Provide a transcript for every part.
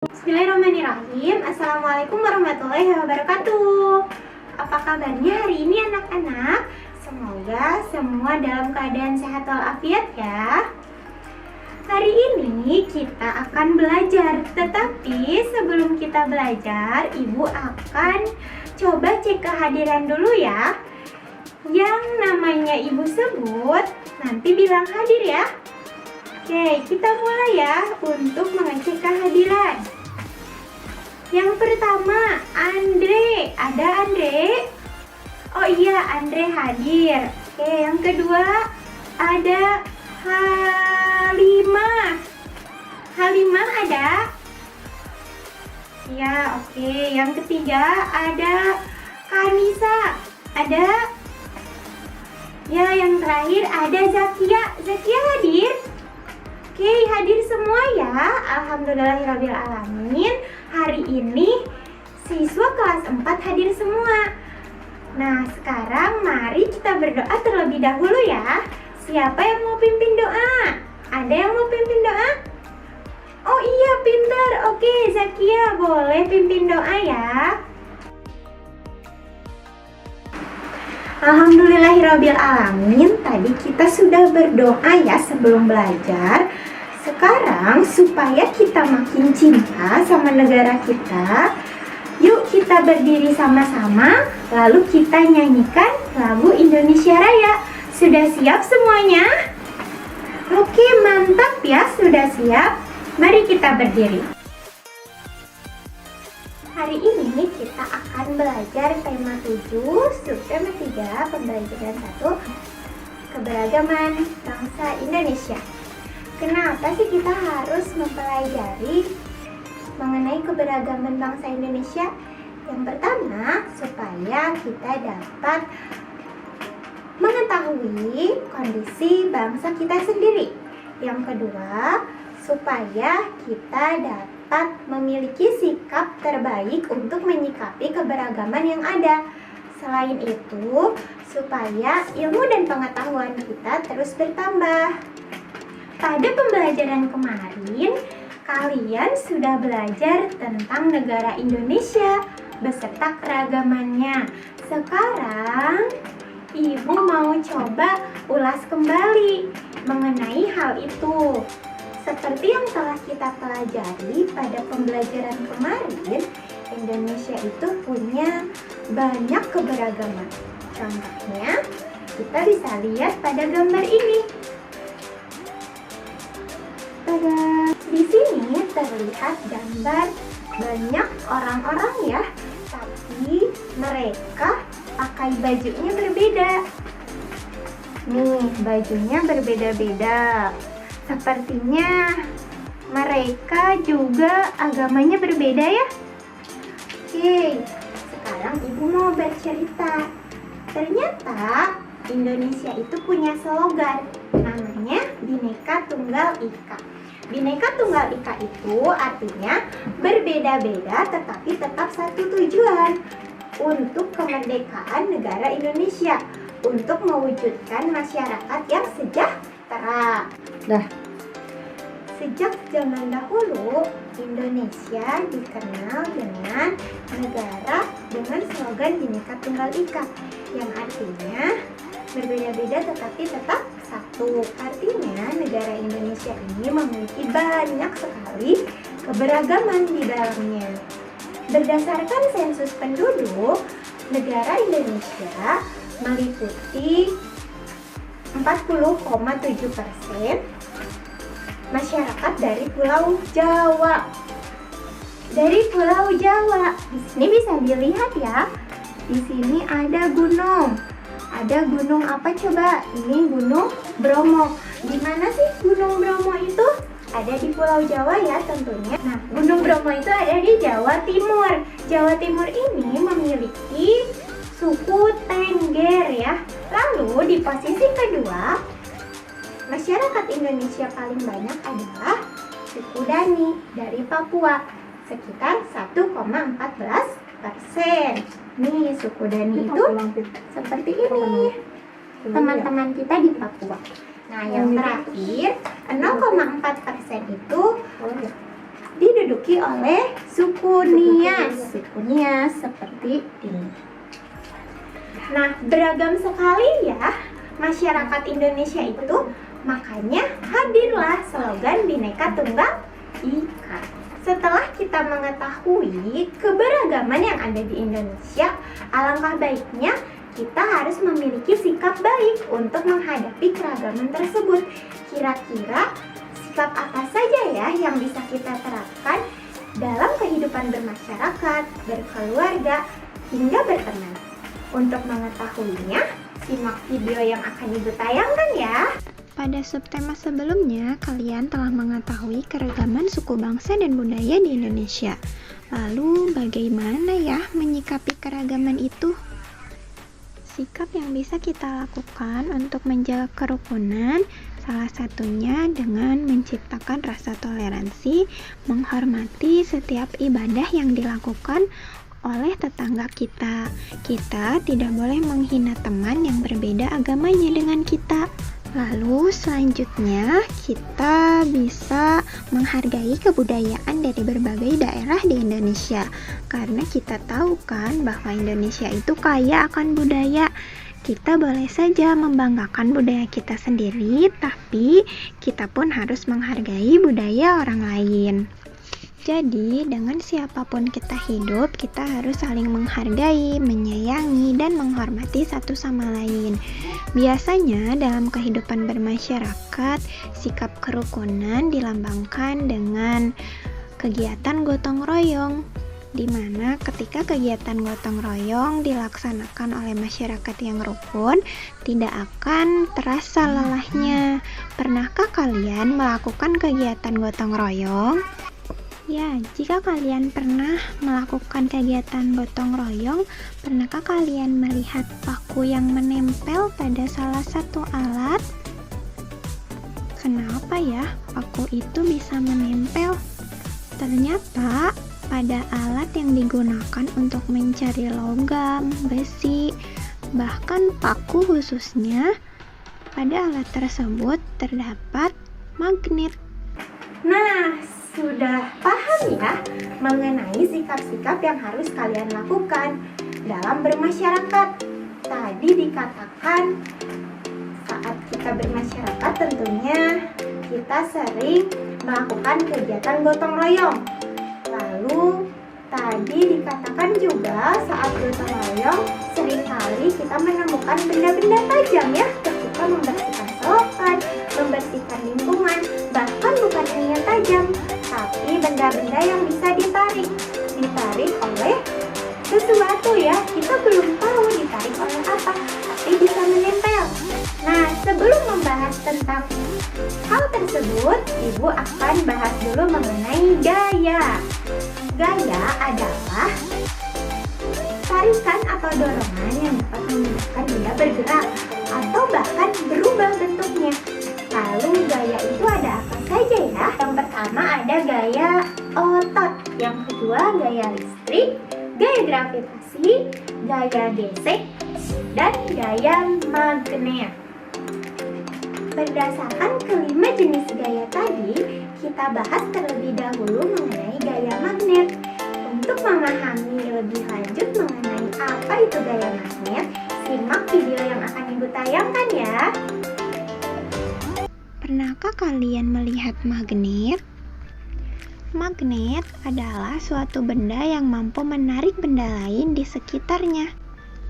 Bismillahirrahmanirrahim. Assalamualaikum warahmatullahi wabarakatuh. Apa kabarnya hari ini anak-anak? Semoga semua dalam keadaan sehat walafiat ya. Hari ini kita akan belajar, tetapi sebelum kita belajar, Ibu akan coba cek kehadiran dulu ya. Yang namanya Ibu sebut, nanti bilang hadir ya. Oke, kita mulai ya untuk mengecek kehadiran. Yang pertama, Andre. Ada Andre? Oh iya, Andre hadir. Oke, yang kedua ada Halimah. Halimah ada? Ya, oke. Yang ketiga ada Kanisa. Ada? Ya, yang terakhir ada Zakia. Zakia hadir? Oke, hadir semua ya. Alhamdulillahirrahmanirrahim. Hari ini siswa kelas 4 hadir semua. Nah, sekarang mari kita berdoa terlebih dahulu ya. Siapa yang mau pimpin doa? Ada yang mau pimpin doa? Oh iya, pintar. Oke, Zakia boleh pimpin doa ya. Alhamdulillahirrahmanirrahim. Tadi kita sudah berdoa ya sebelum belajar. Sekarang supaya kita makin cinta sama negara kita, yuk kita berdiri sama-sama, lalu kita nyanyikan lagu Indonesia Raya. Sudah siap semuanya? Oke, mantap ya, sudah siap. Mari kita berdiri. Hari ini kita akan belajar tema 7, subtema 3, pembelajaran 1, keberagaman bangsa Indonesia. Kenapa sih kita harus mempelajari mengenai keberagaman bangsa Indonesia? Yang pertama, supaya kita dapat mengetahui kondisi bangsa kita sendiri. Yang kedua, supaya kita dapat memiliki sikap terbaik untuk menyikapi keberagaman yang ada. Selain itu, supaya ilmu dan pengetahuan kita terus bertambah. Pada pembelajaran kemarin, kalian sudah belajar tentang negara Indonesia beserta keragamannya. Sekarang, Ibu mau coba ulas kembali mengenai hal itu. Seperti yang telah kita pelajari pada pembelajaran kemarin, Indonesia itu punya banyak keberagaman. Contohnya, kita bisa lihat pada gambar ini. Di sini terlihat gambar banyak orang-orang ya, tapi mereka pakai bajunya berbeda. Nih, bajunya berbeda-beda. Sepertinya mereka juga agamanya berbeda ya. Oke, sekarang Ibu mau bercerita. Ternyata Indonesia itu punya slogan, namanya Bhinneka Tunggal Ika. Bhinneka Tunggal Ika itu artinya berbeda-beda tetapi tetap satu tujuan, untuk kemerdekaan negara Indonesia, untuk mewujudkan masyarakat yang sejahtera. Sejak zaman dahulu, Indonesia dikenal dengan negara dengan slogan Bhinneka Tunggal Ika, yang artinya berbeda-beda tetapi tetap satu. Artinya negara Indonesia ini memiliki banyak sekali keberagaman di dalamnya. Berdasarkan sensus penduduk, negara Indonesia meliputi 40,7% masyarakat dari Pulau Jawa. Dari Pulau Jawa, di sini bisa dilihat ya. Di sini ada gunung. Ada gunung apa coba? Ini Gunung Bromo. Di mana sih Gunung Bromo itu? Ada di Pulau Jawa ya tentunya. Nah, Gunung Bromo itu ada di Jawa Timur. Jawa Timur ini memiliki suku Tengger ya. Lalu di posisi kedua, masyarakat Indonesia paling banyak adalah suku Dani dari Papua, sekitar 1,14%. Nih, suku Dani itu seperti ini, teman-teman kita di Papua. Nah, yang terakhir 0,4% itu diduduki oleh suku Nias. Suku Nias seperti ini. Nah, beragam sekali ya masyarakat Indonesia itu, makanya hadirlah slogan Bhinneka Tunggal Ika. Setelah kita mengetahui keberagaman yang ada di Indonesia, alangkah baiknya kita harus memiliki sikap baik untuk menghadapi keragaman tersebut. Kira-kira sikap apa saja ya yang bisa kita terapkan dalam kehidupan bermasyarakat, berkeluarga, hingga berteman? Untuk mengetahuinya, simak video yang akan Ibu tayangkan ya. Pada subtema sebelumnya, kalian telah mengetahui keragaman suku bangsa dan budaya di Indonesia. Lalu, bagaimana ya menyikapi keragaman itu? Sikap yang bisa kita lakukan untuk menjaga kerukunan, salah satunya dengan menciptakan rasa toleransi, menghormati setiap ibadah yang dilakukan oleh tetangga kita. Kita tidak boleh menghina teman yang berbeda agamanya dengan kita. Lalu selanjutnya kita bisa menghargai kebudayaan dari berbagai daerah di Indonesia. Karena kita tahu kan bahwa Indonesia itu kaya akan budaya. Kita boleh saja membanggakan budaya kita sendiri, tapi kita pun harus menghargai budaya orang lain. Jadi, dengan siapapun kita hidup, kita harus saling menghargai, menyayangi, dan menghormati satu sama lain. Biasanya, dalam kehidupan bermasyarakat, sikap kerukunan dilambangkan dengan kegiatan gotong royong, di mana ketika kegiatan gotong royong dilaksanakan oleh masyarakat yang rukun, tidak akan terasa lelahnya. Pernahkah kalian melakukan kegiatan gotong royong? Ya, jika kalian pernah melakukan kegiatan gotong royong, pernahkah kalian melihat paku yang menempel pada salah satu alat? Kenapa ya paku itu bisa menempel? Ternyata pada alat yang digunakan untuk mencari logam, besi, bahkan paku khususnya, pada alat tersebut terdapat magnet. Nah, sudah paham ya mengenai sikap-sikap yang harus kalian lakukan dalam bermasyarakat. Tadi dikatakan saat kita bermasyarakat tentunya kita sering melakukan kegiatan gotong royong. Lalu tadi dikatakan juga saat gotong royong seringkali kita menemukan benda-benda tajam ya ketika membersihkan selokan, membersihkan lingkungan, bahkan bukan hanya tajam, tapi benda-benda yang bisa ditarik oleh sesuatu ya, kita belum tahu ditarik oleh apa, tapi bisa menempel. Nah, sebelum membahas tentang hal tersebut, Ibu akan bahas dulu mengenai gaya. Gaya adalah tarikan atau dorongan yang dapat membuatkan benda bergerak atau bahkan berubah bentuknya. Lalu gaya itu ada apa saja ya? Yang pertama ada gaya otot, yang kedua gaya listrik, gaya gravitasi, gaya gesek, dan gaya magnet. Berdasarkan kelima jenis gaya tadi, kita bahas terlebih dahulu mengenai gaya magnet. Untuk memahami lebih lanjut mengenai apa itu gaya magnet, simak video yang akan Ibu tayangkan ya. Pernahkah kalian melihat magnet? Magnet adalah suatu benda yang mampu menarik benda lain di sekitarnya.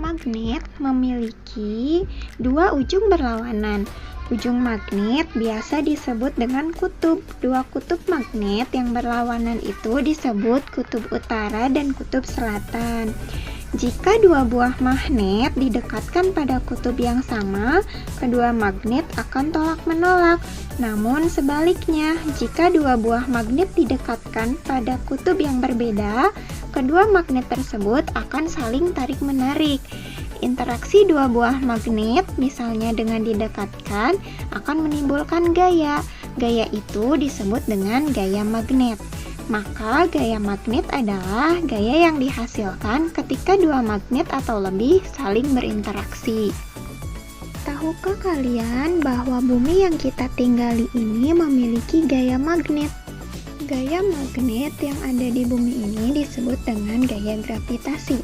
Magnet memiliki dua ujung berlawanan. Ujung magnet biasa disebut dengan kutub. Dua kutub magnet yang berlawanan itu disebut kutub utara dan kutub selatan. Jika dua buah magnet didekatkan pada kutub yang sama, kedua magnet akan tolak-menolak. Namun sebaliknya, jika dua buah magnet didekatkan pada kutub yang berbeda, kedua magnet tersebut akan saling tarik-menarik. Interaksi dua buah magnet, misalnya dengan didekatkan, akan menimbulkan gaya. Gaya itu disebut dengan gaya magnet. Maka gaya magnet adalah gaya yang dihasilkan ketika dua magnet atau lebih saling berinteraksi. Tahukah kalian bahwa bumi yang kita tinggali ini memiliki gaya magnet? Gaya magnet yang ada di bumi ini disebut dengan gaya gravitasi.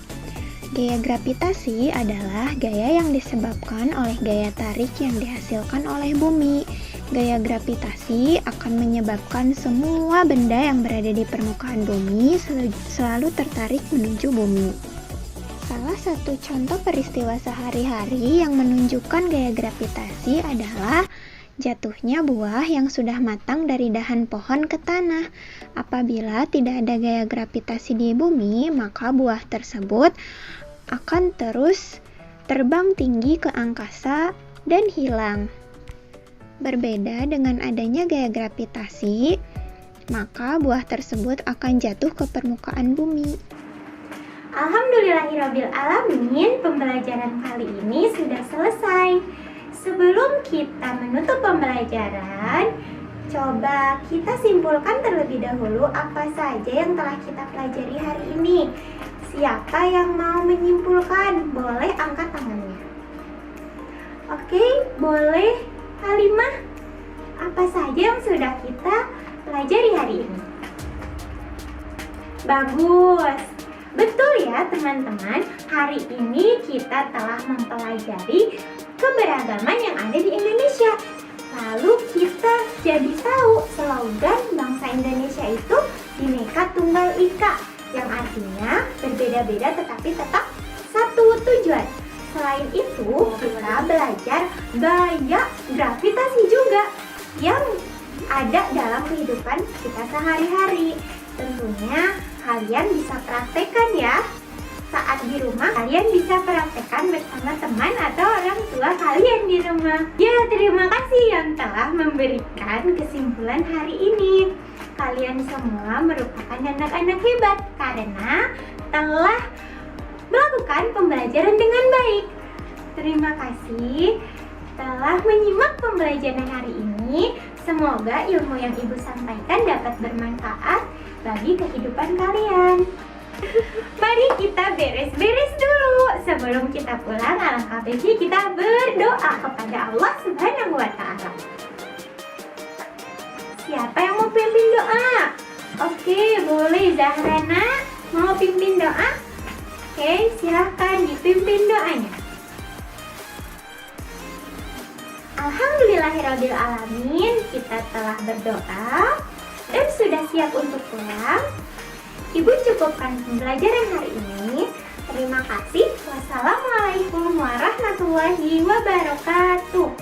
Gaya gravitasi adalah gaya yang disebabkan oleh gaya tarik yang dihasilkan oleh bumi. Gaya gravitasi akan menyebabkan semua benda yang berada di permukaan bumi selalu tertarik menuju bumi. Salah satu contoh peristiwa sehari-hari yang menunjukkan gaya gravitasi adalah jatuhnya buah yang sudah matang dari dahan pohon ke tanah. Apabila tidak ada gaya gravitasi di bumi, maka buah tersebut akan terus terbang tinggi ke angkasa dan hilang. Berbeda dengan adanya gaya gravitasi, maka buah tersebut akan jatuh ke permukaan bumi. Alhamdulillahirrabbilalamin, pembelajaran kali ini sudah selesai. Sebelum kita menutup pembelajaran, coba kita simpulkan terlebih dahulu apa saja yang telah kita pelajari hari ini. Siapa yang mau menyimpulkan? Boleh angkat tangannya. Oke, boleh. Halimah, apa saja yang sudah kita pelajari hari ini? Bagus. Betul ya teman-teman, hari ini kita telah mempelajari keberagaman yang ada di Indonesia. Lalu kita jadi tahu slogan bangsa Indonesia itu Bhinneka Tunggal Ika, yang artinya berbeda-beda tetapi tetap satu tujuan. Selain itu, kita belajar gaya gravitasi juga yang ada dalam kehidupan kita sehari-hari. Tentunya kalian bisa praktekkan ya. Saat di rumah, kalian bisa praktekkan bersama teman atau orang tua kalian di rumah. Ya, terima kasih yang telah memberikan kesimpulan hari ini. Kalian semua merupakan anak-anak hebat karena telah melakukan pembelajaran dengan baik. Terima kasih telah menyimak pembelajaran hari ini. Semoga ilmu yang Ibu sampaikan dapat bermanfaat bagi kehidupan kalian. Mari kita beres-beres dulu. Sebelum kita pulang, alangkah baiknya kita berdoa kepada Allah Subhanahu wa Ta'ala. Siapa yang mau pimpin doa? Oke, boleh Zahrana mau pimpin doa? Oke, silahkan dipimpin doanya. Alhamdulillahirrabbilalamin, kita telah berdoa dan sudah siap untuk pulang. Ibu cukupkan pembelajaran hari ini. Terima kasih. Wassalamualaikum warahmatullahi wabarakatuh.